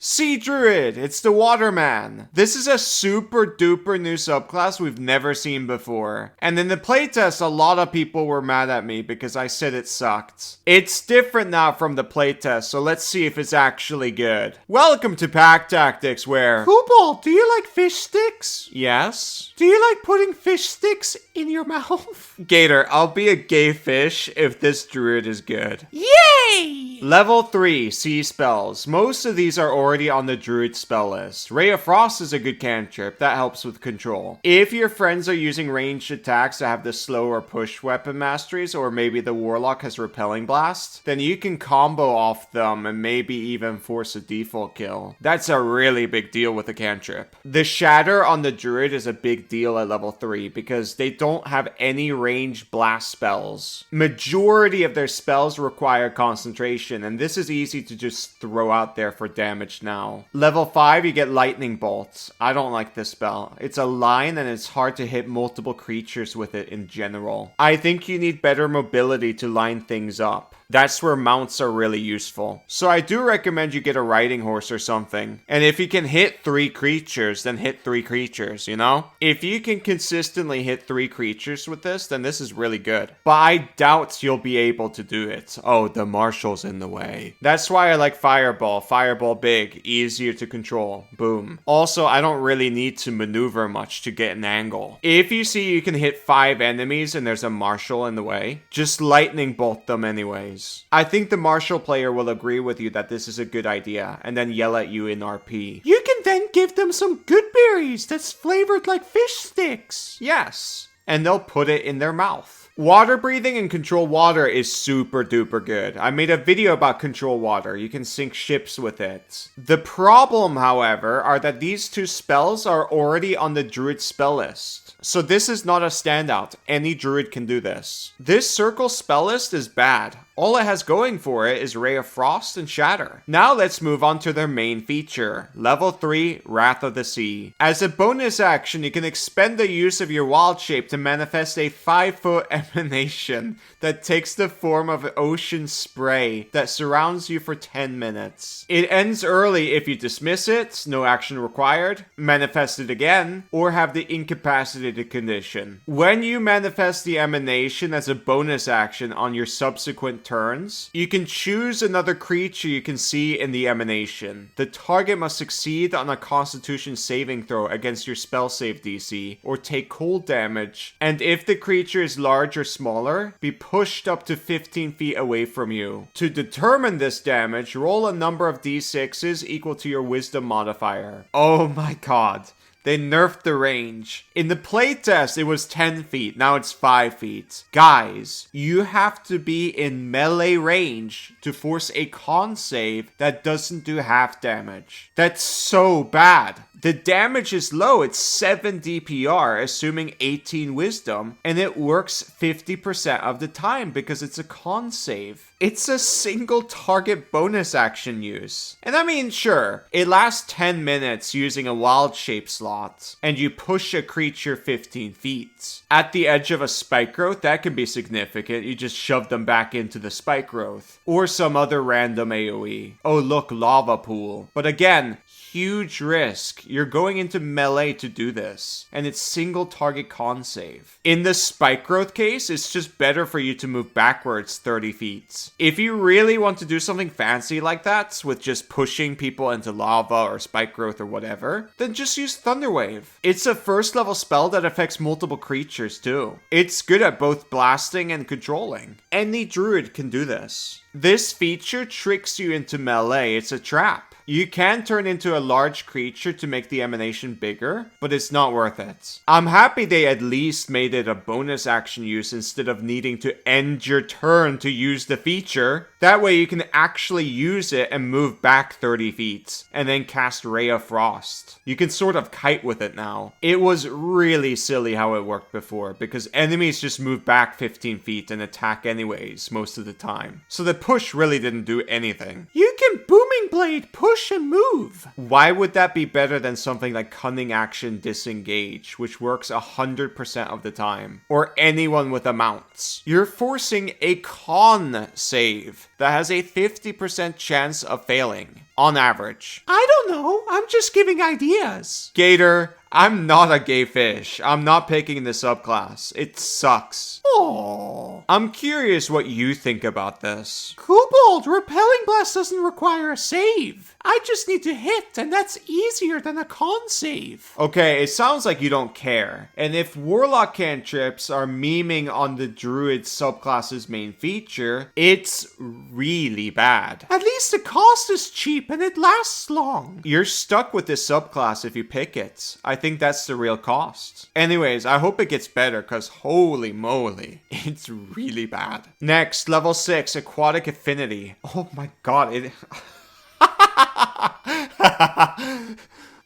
Sea Druid, it's the Waterman. This is a super duper new subclass we've never seen before. And in the playtest, a lot of people were mad at me because I said it sucked. It's different now from the playtest, so let's see if it's actually good. Welcome to Pack Tactics, where... Kobold, do you like fish sticks? Yes. Do you like putting fish sticks in your mouth? Gator, I'll be a gay fish if this druid is good. Yay! Level 3, Sea Spells. Most of these are already on the Druid spell list. Ray of Frost is a good cantrip. That helps with control. If your friends are using ranged attacks that have the slow or push weapon masteries, or maybe the Warlock has Repelling Blast, then you can combo off them and maybe even force a default kill. That's a really big deal with a cantrip. The Shatter on the Druid is a big deal at level 3 because they don't have any ranged blast spells. Majority of their spells require concentration, and this is easy to just throw out there for damage now. Level 5, you get Lightning Bolts. I don't like this spell. It's a line and it's hard to hit multiple creatures with it in general. I think you need better mobility to line things up. That's where mounts are really useful. So I do recommend you get a riding horse or something. And if you can hit 3 creatures, then hit 3 creatures, you know? If you can consistently hit 3 creatures with this, then this is really good. But I doubt you'll be able to do it. Oh, the marshal's in the way. That's why I like Fireball. Fireball big, easier to control. Boom. Also, I don't really need to maneuver much to get an angle. If you see you can hit 5 enemies and there's a marshal in the way, just lightning bolt them anyways. I think the martial player will agree with you that this is a good idea and then yell at you in RP. You can then give them some good berries that's flavored like fish sticks. Yes. And they'll put it in their mouth. Water breathing and control water is super duper good. I made a video about control water. You can sink ships with it. The problem, however, are that these 2 spells are already on the Druid spell list. So this is not a standout. Any Druid can do this. This circle spell list is bad. All it has going for it is Ray of Frost and Shatter. Now let's move on to their main feature. Level 3, Wrath of the Sea. As a bonus action, you can expend the use of your wild shape to manifest a 5-foot emanation that takes the form of ocean spray that surrounds you for 10 minutes. It ends early if you dismiss it, no action required, manifest it again, or have the incapacitated condition. When you manifest the emanation as a bonus action on your subsequent turns, you can choose another creature you can see in the emanation. The target must succeed on a Constitution saving throw against your spell save DC, or take cold damage, and if the creature is large or smaller, be pushed up to 15 feet away from you. To determine this damage, roll a number of d6s equal to your wisdom modifier. Oh my god. They nerfed the range. In the playtest, it was 10 feet. Now it's 5 feet. Guys, you have to be in melee range to force a con save that doesn't do half damage. That's so bad. The damage is low. It's 7 DPR, assuming 18 wisdom, and it works 50% of the time because it's a con save. It's a single target bonus action use. And I mean, sure, it lasts 10 minutes using a wild shape slot, and you push a creature 15 feet. At the edge of a spike growth, that can be significant. You just shove them back into the spike growth. Or some other random AoE. Oh look, lava pool. But again, huge risk. You're going into melee to do this, and it's single target con save. In the spike growth case, it's just better for you to move backwards 30 feet. If you really want to do something fancy like that, with just pushing people into lava or spike growth or whatever, then just use Thunderwave. It's a first level spell that affects multiple creatures too. It's good at both blasting and controlling. Any druid can do this. This feature tricks you into melee. It's a trap. You can turn into a large creature to make the emanation bigger, but it's not worth it. I'm happy they at least made it a bonus action use instead of needing to end your turn to use the feature. That way you can actually use it and move back 30 feet, and then cast Ray of Frost. You can sort of kite with it now. It was really silly how it worked before, because enemies just move back 15 feet and attack anyways, most of the time. So the push really didn't do anything. You can Booming Blade push and move. Why would that be better than something like Cunning Action Disengage, which works 100% of the time? Or anyone with a mount? You're forcing a con save that has a 50% chance of failing. on average? I don't know. I'm just giving ideas. Gator, I'm not a gay fish. I'm not picking the subclass. It sucks. Oh. I'm curious what you think about this. Kobold, Repelling Blast doesn't require a save. I just need to hit, and that's easier than a con save. Okay, it sounds like you don't care. And if Warlock cantrips are memeing on the Druid subclass's main feature, it's really bad. At least the cost is cheap and it lasts long. You're stuck with this subclass if you pick it. I think that's the real cost. Anyways, I hope it gets better because holy moly, it's really bad. Next, level 6, Aquatic Affinity. Oh my god, it...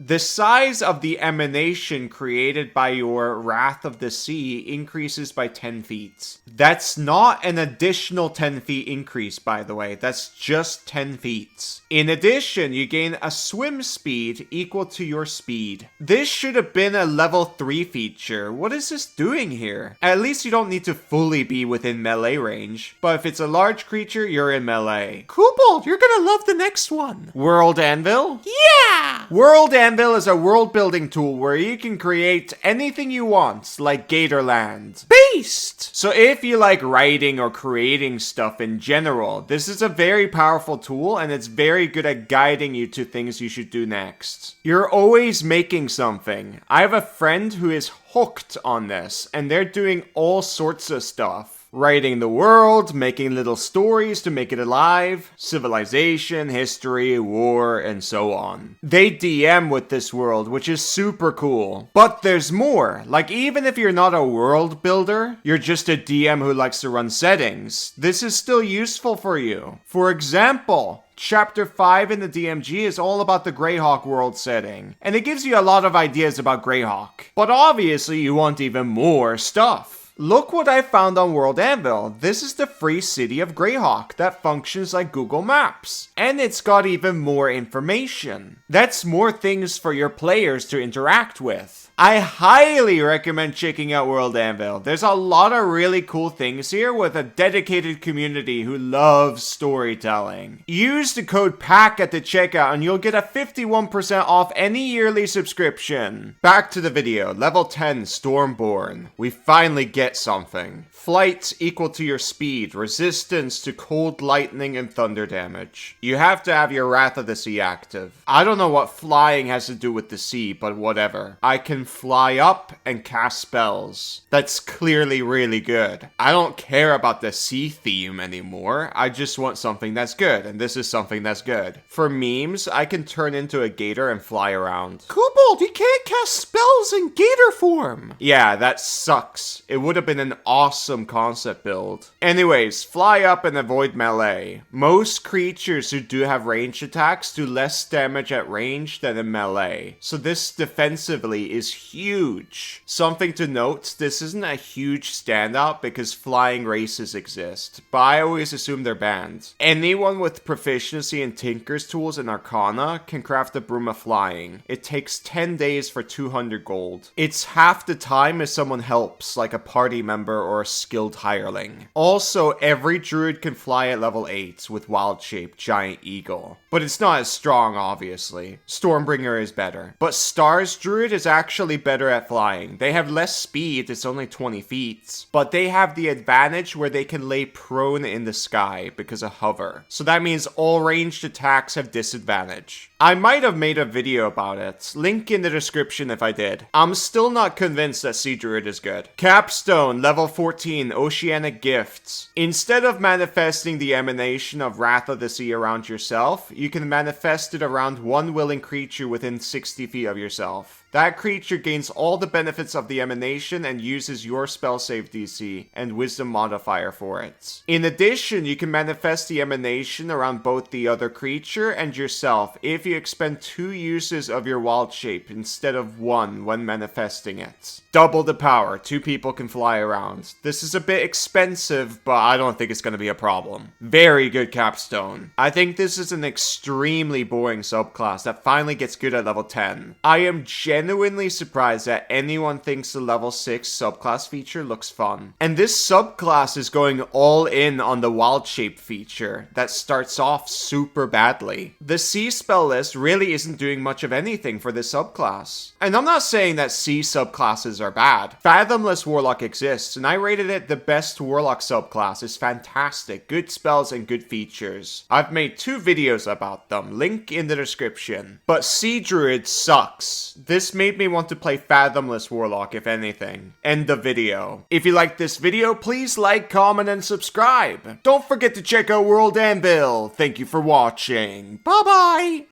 The size of the emanation created by your Wrath of the Sea increases by 10 feet. That's not an additional 10 feet increase, by the way. That's just 10 feet. In addition, you gain a swim speed equal to your speed. This should have been a level 3 feature. What is this doing here? At least you don't need to fully be within melee range. But if it's a large creature, you're in melee. Kobold, you're gonna love the next one. World Anvil? Yeah! World Anvil is a world building tool where you can create anything you want, like Gatorland. Beast! So if you like writing or creating stuff in general, this is a very powerful tool and it's very good at guiding you to things you should do next. You're always making something. I have a friend who is hooked on this and they're doing all sorts of stuff. Writing the world, making little stories to make it alive, civilization, history, war, and so on. They DM with this world, which is super cool. But there's more. Like, even if you're not a world builder, you're just a DM who likes to run settings, this is still useful for you. For example, Chapter 5 in the DMG is all about the Greyhawk world setting, and it gives you a lot of ideas about Greyhawk. But obviously you want even more stuff. Look what I found on World Anvil. This is the free city of Greyhawk that functions like Google Maps. And it's got even more information. That's more things for your players to interact with. I highly recommend checking out World Anvil. There's a lot of really cool things here with a dedicated community who loves storytelling. Use the code PACK at the checkout and you'll get a 51% off any yearly subscription. Back to the video. Level 10, Stormborn. We finally get something. Flight equal to your speed, resistance to cold lightning and thunder damage. You have to have your Wrath of the Sea active. I don't know what flying has to do with the sea, but whatever. I can fly up and cast spells. That's clearly really good. I don't care about the sea theme anymore. I just want something that's good, and this is something that's good. For memes, I can turn into a gator and fly around. Kobold, you can't cast spells in gator form! Yeah, that sucks. It would have been an awesome concept build. Anyways, fly up and avoid melee. Most creatures who do have ranged attacks do less damage at range than in melee. So this defensively is huge. Something to note, this isn't a huge standout because flying races exist, but I always assume they're banned. Anyone with proficiency in Tinker's tools and Arcana can craft a Broom of Flying. It takes 10 days for 200 gold. It's half the time if someone helps, like a party member or a skilled hireling. Also, every druid can fly at level 8 with Wild Shape Giant Eagle. But it's not as strong, obviously. Stormbringer is better. But Stars Druid is actually better at flying. They have less speed, it's only 20 feet. But they have the advantage where they can lay prone in the sky because of hover. So that means all ranged attacks have disadvantage. I might have made a video about it. Link in the description if I did. I'm still not convinced that Sea Druid is good. Capstone, level 14, Oceanic Gifts. Instead of manifesting the emanation of Wrath of the Sea around yourself, you can manifest it around one willing creature within 60 feet of yourself. That creature gains all the benefits of the emanation and uses your spell save DC and wisdom modifier for it. In addition, you can manifest the emanation around both the other creature and yourself if you expend 2 uses of your Wild Shape instead of 1 when manifesting it. Double the power, 2 people can fly fly around. This is a bit expensive, but I don't think it's going to be a problem. Very good capstone. I think this is an extremely boring subclass that finally gets good at level 10. I am genuinely surprised that anyone thinks the level 6 subclass feature looks fun. And this subclass is going all in on the wild shape feature that starts off super badly. The C spell list really isn't doing much of anything for this subclass. And I'm not saying that C subclasses are bad. Fathomless Warlock exists, and I rated it the best Warlock subclass. It's fantastic, good spells and good features. I've made 2 videos about them, link in the description. But C Druid sucks. This made me want to play Fathomless Warlock if anything. End the video. If you liked this video, please like, comment, and subscribe. Don't forget to check out World Anvil. Thank you for watching. Bye bye!